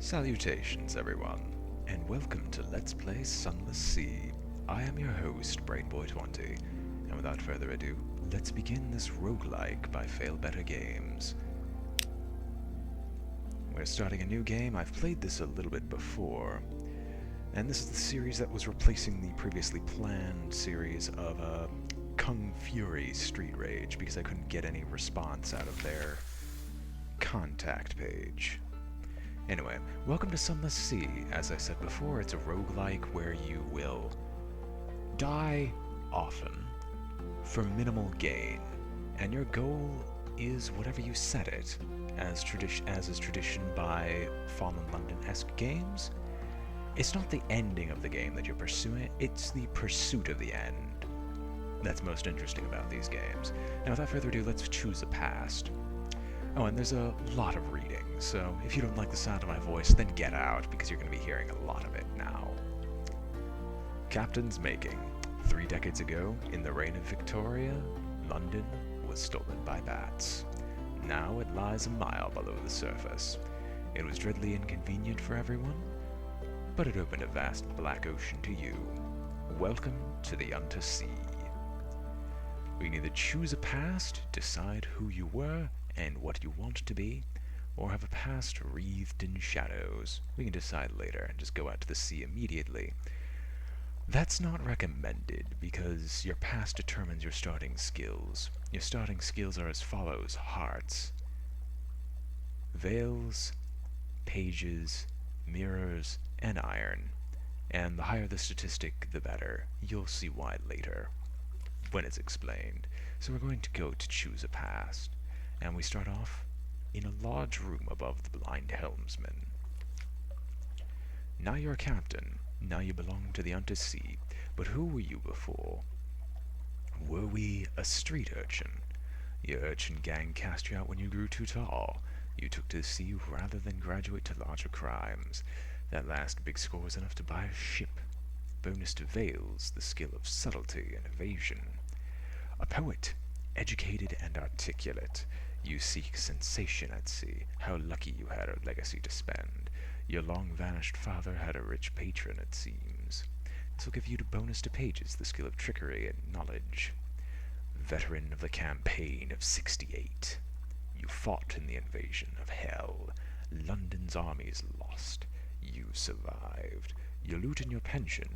Salutations, everyone, and welcome to Let's Play Sunless Sea. I am your host, BrainBoy20, and without further ado, let's begin this roguelike by Failbetter Games. We're starting a new game. I've played this a little bit before, and this is the series that was replacing the previously planned series of Kung Fury Street Rage, because I couldn't get any response out of their contact page. Anyway, welcome to Sunless Sea. As I said before, it's a roguelike where you will die often for minimal gain, and your goal is whatever you set it, as is tradition by Fallen London-esque games. It's not the ending of the game that you're pursuing, it's the pursuit of the end that's most interesting about these games. Now, without further ado, let's choose a past. Oh, and there's a lot of reading, so if you don't like the sound of my voice, then get out, because you're going to be hearing a lot of it now. Captain's making. 3 decades ago, in the reign of Victoria, London was stolen by bats. Now it lies a mile below the surface. It was dreadfully inconvenient for everyone, but it opened a vast black ocean to you. Welcome to the Unterzee. We can either choose a past, decide who you were, and what you want to be, or have a past wreathed in shadows. We can decide later and just go out to the sea immediately. That's not recommended, because your past determines your starting skills. Your starting skills are as follows: hearts, veils, pages, mirrors, and iron. And the higher the statistic, the better. You'll see why later, when it's explained. So we're going to go to choose a past. And we start off in a large room above the blind helmsman. Now you're a captain. Now you belong to the Unterzee. But who were you before? Were we a street urchin? Your urchin gang cast you out when you grew too tall. You took to the sea rather than graduate to larger crimes. That last big score was enough to buy a ship. Bonus to veils, the skill of subtlety and evasion. A poet, educated and articulate. You seek sensation at sea. How lucky you had a legacy to spend. Your long-vanished father had a rich patron, it seems. This will give you the bonus to pages, the skill of trickery and knowledge. Veteran of the campaign of '68. You fought in the invasion of hell. London's armies lost. You survived. Your loot and your pension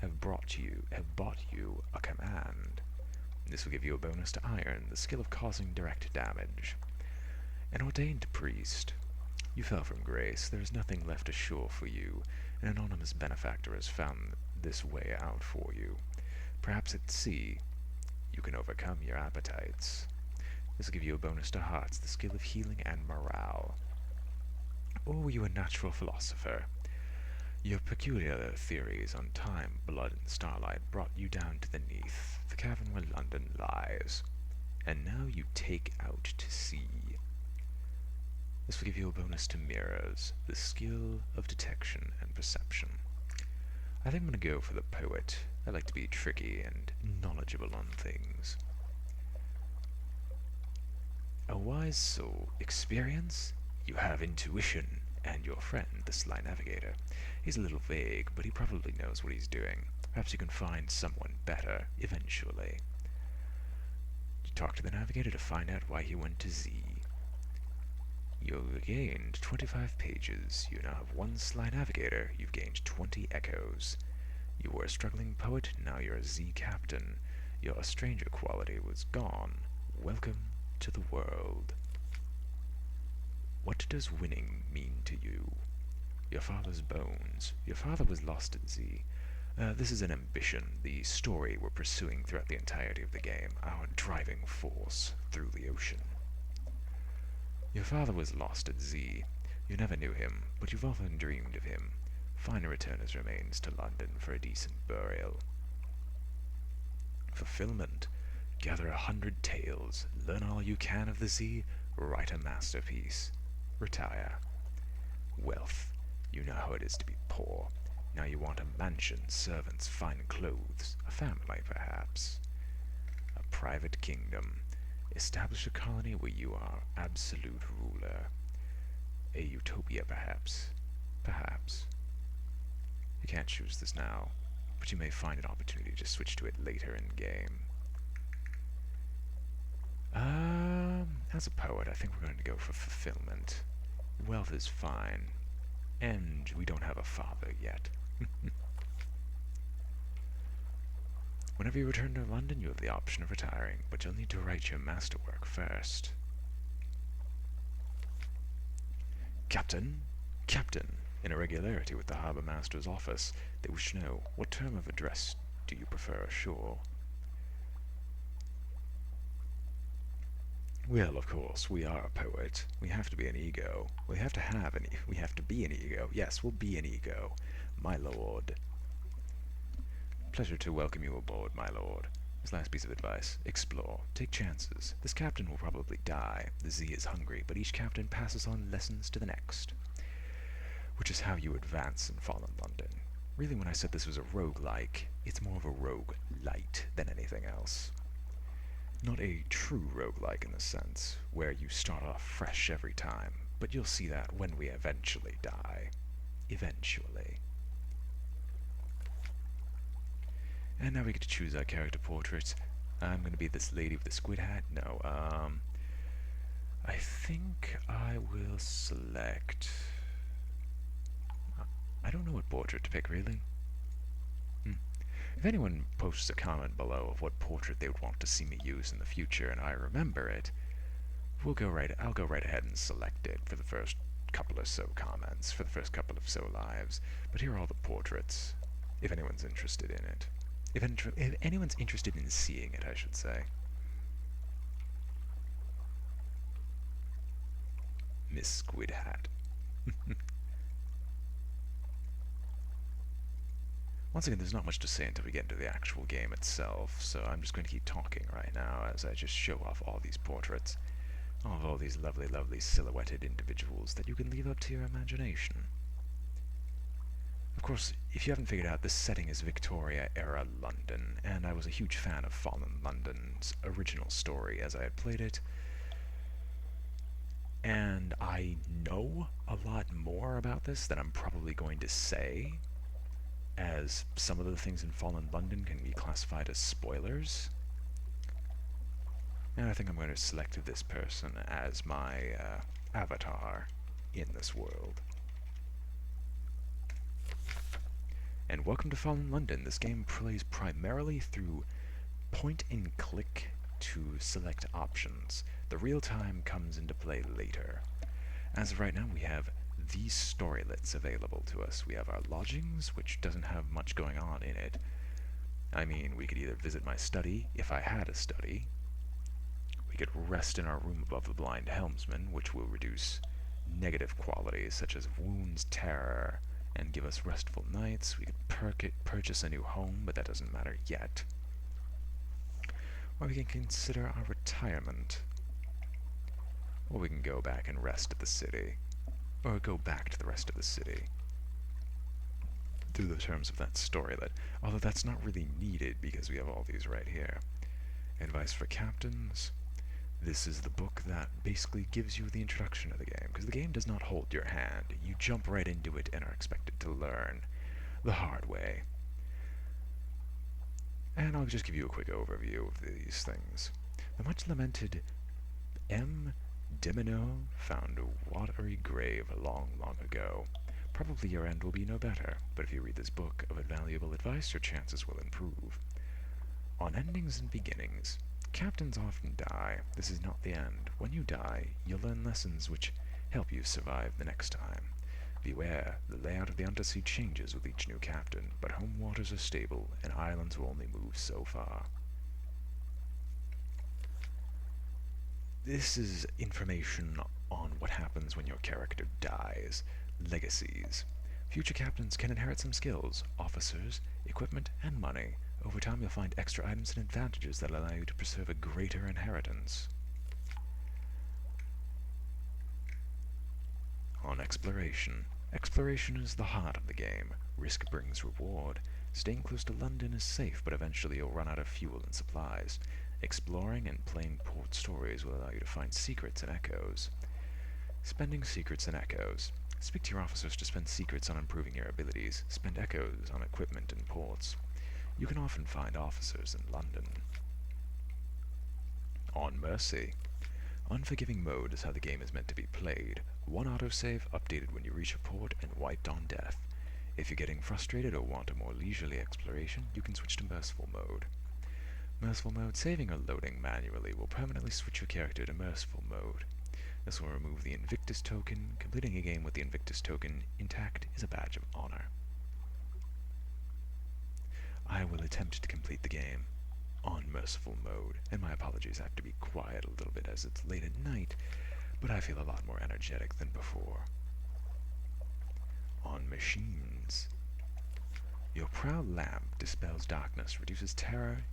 have bought you a command. This will give you a bonus to iron, the skill of causing direct damage. An ordained priest. You fell from grace. There is nothing left ashore for you. An anonymous benefactor has found this way out for you. Perhaps at sea, you can overcome your appetites. This will give you a bonus to hearts, the skill of healing and morale. Or were you a natural philosopher? Your peculiar theories on time, blood, and starlight brought you down to the Neath, the cavern where London lies. And now you take out to sea. This will give you a bonus to mirrors, the skill of detection and perception. I think I'm going to go for the poet. I like to be tricky and knowledgeable on things. A wise soul. Experience? You have intuition. And your friend, the sly navigator. He's a little vague, but he probably knows what he's doing. Perhaps you can find someone better, eventually. You talk to the navigator to find out why he went to Z. You've gained 25 pages. You now have 1 sly navigator. You've gained 20 echoes. You were a struggling poet, now you're a Z captain. Your stranger quality was gone. Welcome to the world. What does winning mean to you? Your father's bones. Your father was lost at Z. This is an ambition, the story we're pursuing throughout the entirety of the game, our driving force through the ocean. Your father was lost at Z. You never knew him, but you've often dreamed of him. Find a return his remains to London for a decent burial. Fulfillment. Gather 100 tales. Learn all you can of the Z. Write a masterpiece. Retire. Wealth. You know how it is to be poor. Now you want a mansion, servants, fine clothes, a family perhaps. A private kingdom. Establish a colony where you are absolute ruler. A utopia perhaps. Perhaps. You can't choose this now, but you may find an opportunity to switch to it later in game. As a poet, I think we're going to go for fulfillment. Wealth is fine, and we don't have a father yet. Whenever you return to London, you have the option of retiring, but you'll need to write your masterwork first. Captain! Captain! In irregularity with the harbour master's office, they wish to know, what term of address do you prefer ashore? Well, of course, we are a poet. We have to be an ego. We have to be an ego. Yes, we'll be an ego. My lord. Pleasure to welcome you aboard, my lord. His last piece of advice, explore. Take chances. This captain will probably die. The sea is hungry, but each captain passes on lessons to the next. Which is how you advance in Fallen London. Really, when I said this was a roguelike, it's more of a roguelite than anything else. Not a true roguelike in the sense, where you start off fresh every time, but you'll see that when we eventually die. Eventually. And now we get to choose our character portraits. I'm going to be this lady with the squid hat. No, I think I will select... I don't know what portrait to pick, really. If anyone posts a comment below of what portrait they would want to see me use in the future, and I remember it, I'll go right ahead and select it for the first couple or so comments, for the first couple of so lives. But here are all the portraits, if anyone's interested in it. If anyone's interested in seeing it, I should say. Miss Squid Hat. Once again, there's not much to say until we get into the actual game itself, so I'm just going to keep talking right now as I just show off all these portraits of all these lovely, lovely silhouetted individuals that you can leave up to your imagination. Of course, if you haven't figured out, this setting is Victoria-era London, and I was a huge fan of Fallen London's original story as I had played it. And I know a lot more about this than I'm probably going to say, as some of the things in Fallen London can be classified as spoilers. And I think I'm going to select this person as my avatar in this world. And welcome to Fallen London. This game plays primarily through point-and-click to select options. The real-time comes into play later. As of right now, we have these storylets available to us. We have our lodgings, which doesn't have much going on in it. I mean, we could either visit my study, if I had a study. We could rest in our room above the blind helmsman, which will reduce negative qualities such as wounds, terror, and give us restful nights. We could purchase a new home, but that doesn't matter yet. Or we can consider our retirement. Or we can go back and rest at the city. Or go back to the rest of the city. Through the terms of that storylet. Although that's not really needed because we have all these right here. Advice for captains. This is the book that basically gives you the introduction of the game, because the game does not hold your hand. You jump right into it and are expected to learn the hard way. And I'll just give you a quick overview of these things. The much lamented M. Dimino found a watery grave long, long ago. Probably your end will be no better, but if you read this book of invaluable advice, your chances will improve. On endings and beginnings. Captains often die. This is not the end. When you die, you'll learn lessons which help you survive the next time. Beware, the layout of the Unterzee changes with each new captain, but home waters are stable, and islands will only move so far. This is information on what happens when your character dies. Legacies. Future captains can inherit some skills, officers, equipment, and money. Over time you'll find extra items and advantages that allow you to preserve a greater inheritance. On exploration. Exploration is the heart of the game. Risk brings reward. Staying close to London is safe, but eventually you'll run out of fuel and supplies. Exploring and playing port stories will allow you to find secrets and echoes. Spending secrets and echoes. Speak to your officers to spend secrets on improving your abilities. Spend echoes on equipment and ports. You can often find officers in London. On Mercy. Unforgiving mode is how the game is meant to be played. One autosave, updated when you reach a port, and wiped on death. If you're getting frustrated or want a more leisurely exploration, you can switch to Merciful mode. Merciful mode, saving or loading manually, will permanently switch your character to Merciful mode. This will remove the Invictus token. Completing a game with the Invictus token intact is a badge of honor. I will attempt to complete the game on Merciful mode, and my apologies, I have to be quiet a little bit as it's late at night, but I feel a lot more energetic than before. On Machines. Your proud lamp dispels darkness, reduces terror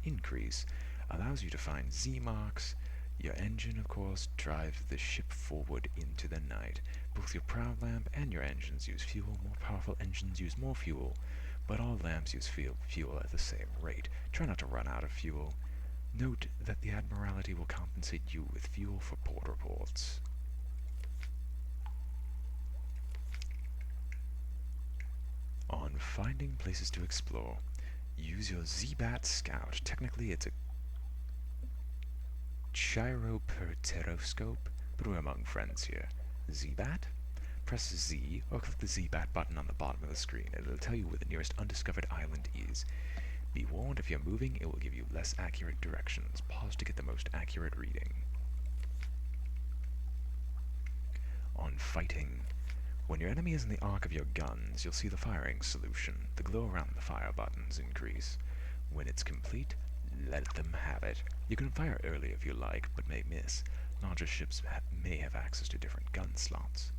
increase, allows you to find Z marks. Your engine, of course, drives the ship forward into the night. Both your proud lamp and your engines use fuel. More powerful engines use more fuel, but all lamps use fuel at the same rate. Try not to run out of fuel. Note that the Admiralty will compensate you with fuel for port reports. On Finding Places to Explore. Use your Z-Bat Scout. Technically it's a gyropeteroscope, but we're among friends here. Z-Bat? Press Z, or click the Z-Bat button on the bottom of the screen, and it'll tell you where the nearest undiscovered island is. Be warned, if you're moving, it will give you less accurate directions. Pause to get the most accurate reading. On Fighting. When your enemy is in the arc of your guns, you'll see the firing solution. The glow around the fire buttons increase. When it's complete, let them have it. You can fire early if you like, but may miss. Larger ships may have access to different gun slots.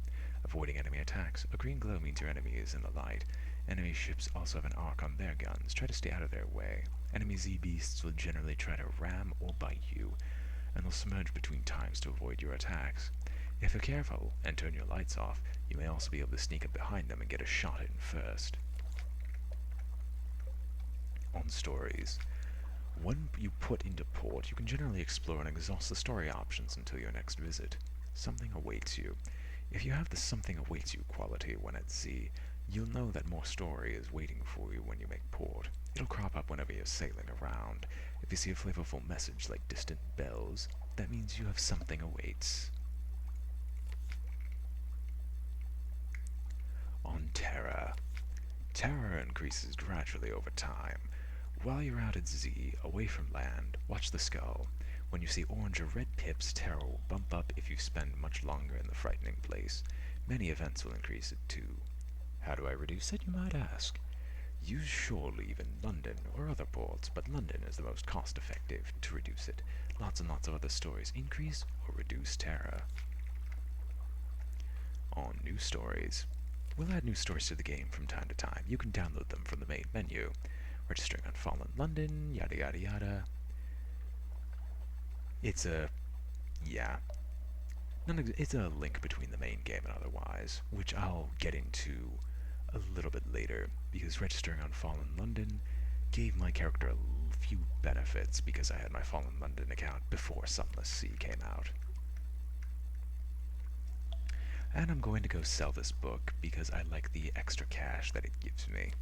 Avoiding enemy attacks. A green glow means your enemy is in the light. Enemy ships also have an arc on their guns. Try to stay out of their way. Enemy Z-beasts will generally try to ram or bite you, and they'll submerge between times to avoid your attacks. If you're careful and turn your lights off, you may also be able to sneak up behind them and get a shot in first. On Stories. When you put into port, you can generally explore and exhaust the story options until your next visit. Something awaits you. If you have the something awaits you quality when at sea, you'll know that more story is waiting for you when you make port. It'll crop up whenever you're sailing around. If you see a flavorful message like distant bells, that means you have something awaits. On Terror. Terror increases gradually over time. While you're out at Z, away from land, watch the skull. When you see orange or red pips, terror will bump up if you spend much longer in the frightening place. Many events will increase it too. How do I reduce it, you might ask? Use shore leave in London or other ports, but London is the most cost-effective to reduce it. Lots and lots of other stories increase or reduce terror. On New Stories. We'll add new stories to the game from time to time. You can download them from the main menu. Registering on Fallen London, yada yada yada. It's a link between the main game and otherwise, which I'll get into a little bit later, because registering on Fallen London gave my character a few benefits because I had my Fallen London account before Sunless Sea came out. And I'm going to go sell this book because I like the extra cash that it gives me.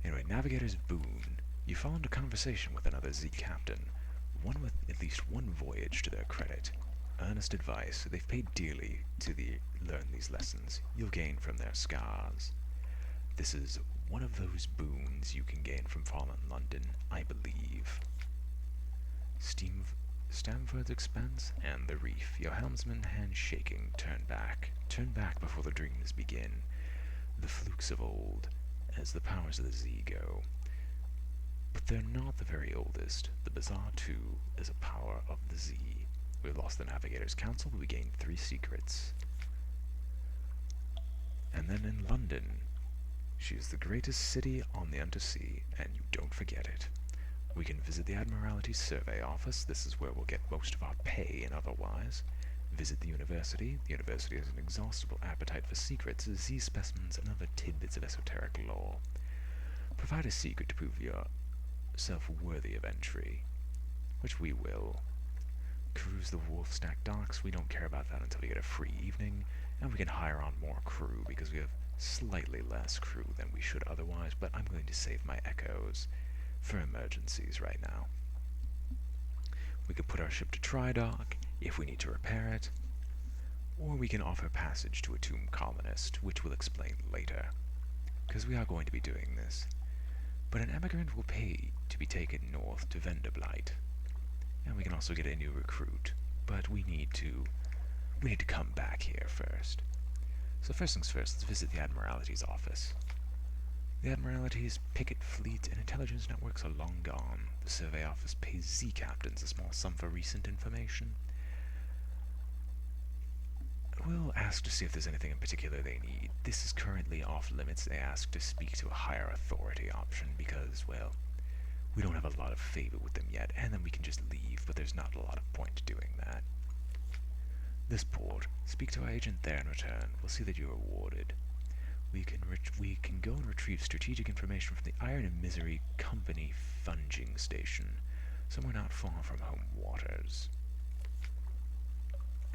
Anyway, Navigator's Boon. You fall into conversation with another Z captain, one with at least one voyage to their credit. Earnest advice. They've paid dearly to learn these lessons. You'll gain from their scars. This is one of those boons you can gain from Fallen London, I believe. Stamford's Expanse and the Reef. Your helmsman hand shaking. Turn back. Turn back before the dreams begin. The flukes of old, as the powers of the Z go. But they're not the very oldest. The Bazaar, too, is a power of the Z. We've lost the Navigator's Council, but we gained 3 secrets. And then in London. She is the greatest city on the Unterzee, and you don't forget it. We can visit the Admiralty Survey Office. This is where we'll get most of our pay and otherwise. Visit the university. The university has an inexhaustible appetite for secrets, Z specimens, and other tidbits of esoteric lore. Provide a secret to prove yourself worthy of entry, which we will. Cruise use the Wolfstack docks. We don't care about that until we get a free evening, and we can hire on more crew because we have slightly less crew than we should otherwise, but I'm going to save my echoes for emergencies right now. We could put our ship to try dock if we need to repair it, or we can offer passage to a tomb colonist, which we'll explain later, because we are going to be doing this. But an emigrant will pay to be taken north to Venderblight, and we can also get a new recruit, but we need to come back here first. So first things first, let's visit the Admiralty's office. The Admiralty's picket fleet and intelligence networks are long gone. The survey office pays Z captains a small sum for recent information. We'll ask to see if there's anything in particular they need. This is currently off limits. They ask to speak to a higher authority option because, well, we don't have a lot of favor with them yet, and then we can just leave, but there's not a lot of point to doing that. This port. Speak to our agent there in return. We'll see that you're rewarded. We can go and retrieve strategic information from the Iron and Misery Company funging station, somewhere not far from home waters.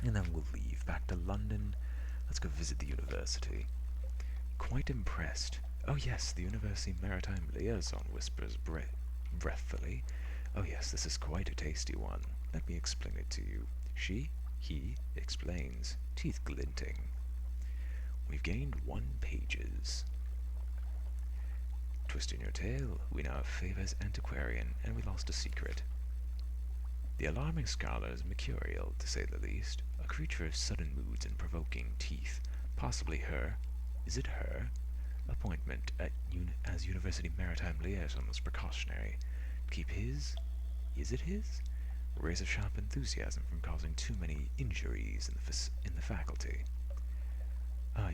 And then we'll leave back to London. Let's go visit the university. Quite impressed. Oh yes, the University Maritime Liaison, whispers breathfully. Oh yes, this is quite a tasty one. Let me explain it to you. He explains, teeth glinting. We've gained 1 pages. Twisting your tail, we now have Favor's Antiquarian, and we lost a secret. The alarming scholar is mercurial, to say the least, a creature of sudden moods and provoking teeth. Possibly her. Is it her? Appointment as University Maritime Liaison was precautionary. Keep his? Is it his? Razor-sharp enthusiasm from causing too many injuries in the faculty.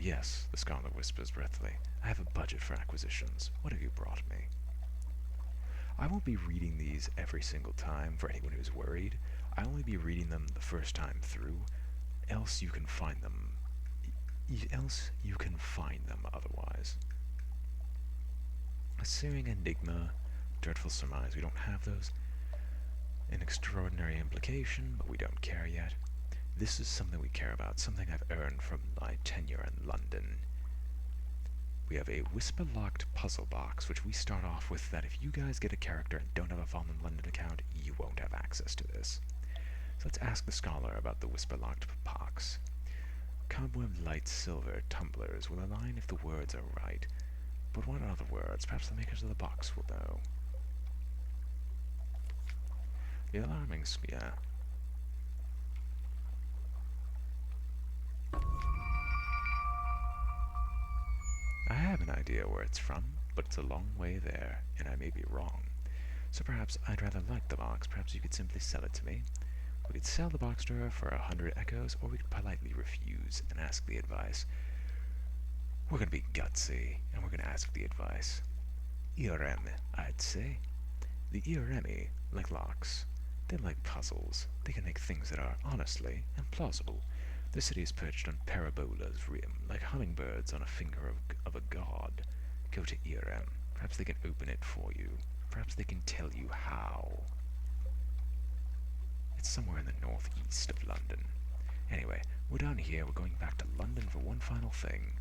Yes, the scholar whispers breathily. I have a budget for acquisitions. What have you brought me? I won't be reading these every single time for anyone who's worried. I'll only be reading them the first time through, else you can find them otherwise. A searing enigma, dreadful surmise, we don't have those. An extraordinary implication, but we don't care yet. This is something we care about, something I've earned from my tenure in London. We have a whisper-locked puzzle box, which we start off with that if you guys get a character and don't have a Fallen London account, you won't have access to this. So let's ask the scholar about the whisper-locked box. Cobweb light silver tumblers will align if the words are right. But what are the words? Perhaps the makers of the box will know. The alarming sphere. I have an idea where it's from, but it's a long way there, and I may be wrong. So perhaps I'd rather like the box. Perhaps you could simply sell it to me. We could sell the box to her for 100 echoes, or we could politely refuse and ask the advice. We're going to be gutsy, and we're going to ask the advice. Irem, I'd say. The Iremi, like locks. They like puzzles. They can make things that are, honestly, and plausible. The city is perched on Parabola's rim, like hummingbirds on a finger of a god. Go to Irem. Perhaps they can open it for you. Perhaps they can tell you how. It's somewhere in the northeast of London. Anyway, we're done here. We're going back to London for one final thing.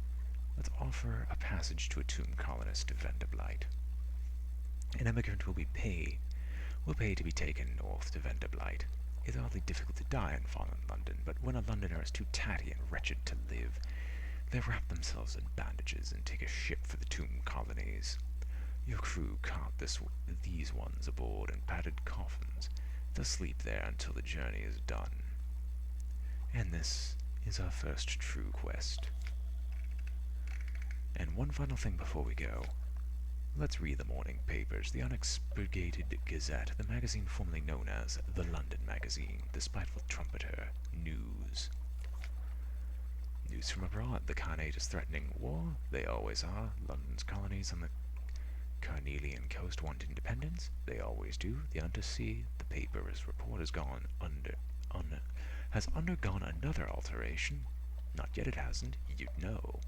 Let's offer a passage to a tomb colonist to Venderblight. An emigrant will pay to be taken north to Venderblight. It's oddly difficult to die in fallen London, but when a Londoner is too tatty and wretched to live, they wrap themselves in bandages and take a ship for the tomb colonies. Your crew cart these ones aboard in padded coffins. They'll sleep there until the journey is done. And this is our first true quest. And one final thing before we go. Let's read the morning papers. The Unexpurgated Gazette, the magazine formerly known as the London Magazine, the spiteful trumpeter, news. News from abroad. The Khanate is threatening war. They always are. London's colonies on the Carnelian coast want independence. They always do. The Unterzee, the paper's report has undergone another alteration. Not yet it hasn't. You'd know.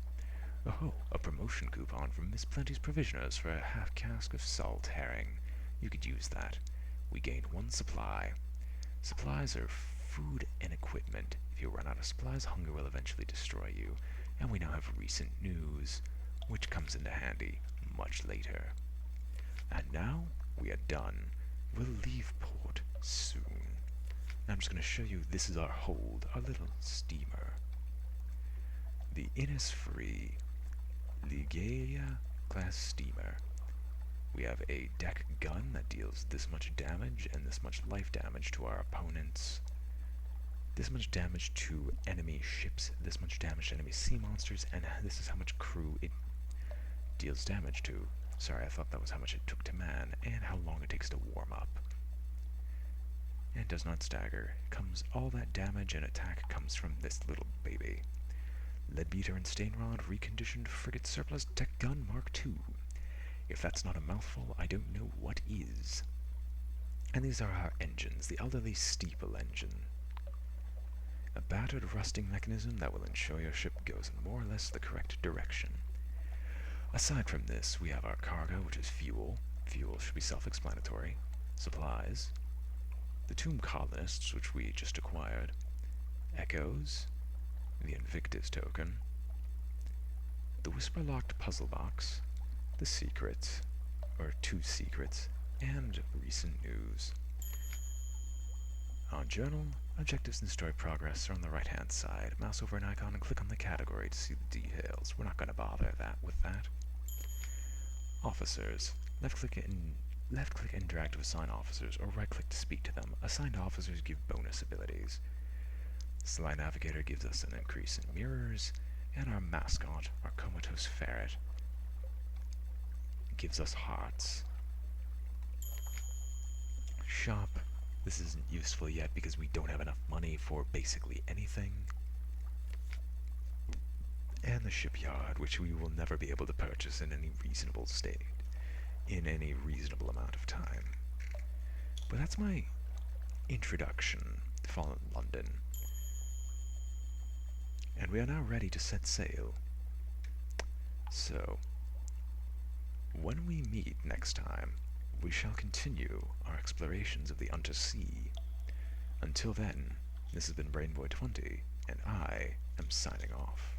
Oh, a promotion coupon from Miss Plenty's Provisioners for a half cask of salt herring. You could use that. We gained 1 supply. Supplies are food and equipment. If you run out of supplies, hunger will eventually destroy you. And we now have recent news, which comes into handy much later. And now we are done. We'll leave port soon. I'm just going to show you, this is our hold, our little steamer. The Innisfree Ligeia class steamer. We have a deck gun that deals this much damage and this much life damage to our opponents. This much damage to enemy ships, this much damage to enemy sea monsters, and this is how much crew it deals damage to. Sorry, I thought that was how much it took to man, and how long it takes to warm up. And it does not stagger. All that damage and attack comes from this little baby. Leadbeater and Stainrod reconditioned frigate surplus deck gun Mark II. If that's not a mouthful, I don't know what is. And these are our engines, the elderly steeple engine. A battered, rusting mechanism that will ensure your ship goes in more or less the correct direction. Aside from this, we have our cargo, which is fuel. Fuel should be self-explanatory. Supplies. The Tomb Colonists, which we just acquired. Echoes. The Invictus token. The Whisper-locked puzzle box. The secrets, or 2 secrets, and recent news. On journal, objectives and story progress are on the right-hand side. Mouse over an icon and click on the category to see the details. We're not going to bother with that. Officers. Left-click and drag to assign officers, or right-click to speak to them. Assigned officers give bonus abilities. Slide Navigator gives us an increase in mirrors, and our mascot, our comatose ferret, gives us hearts. Shop. This isn't useful yet because we don't have enough money for basically anything. And the shipyard, which we will never be able to purchase in any reasonable state, in any reasonable amount of time. But that's my introduction to Fallen London. And we are now ready to set sail. So, when we meet next time, we shall continue our explorations of the Unterzee. Until then, this has been BrainBoy 20, and I am signing off.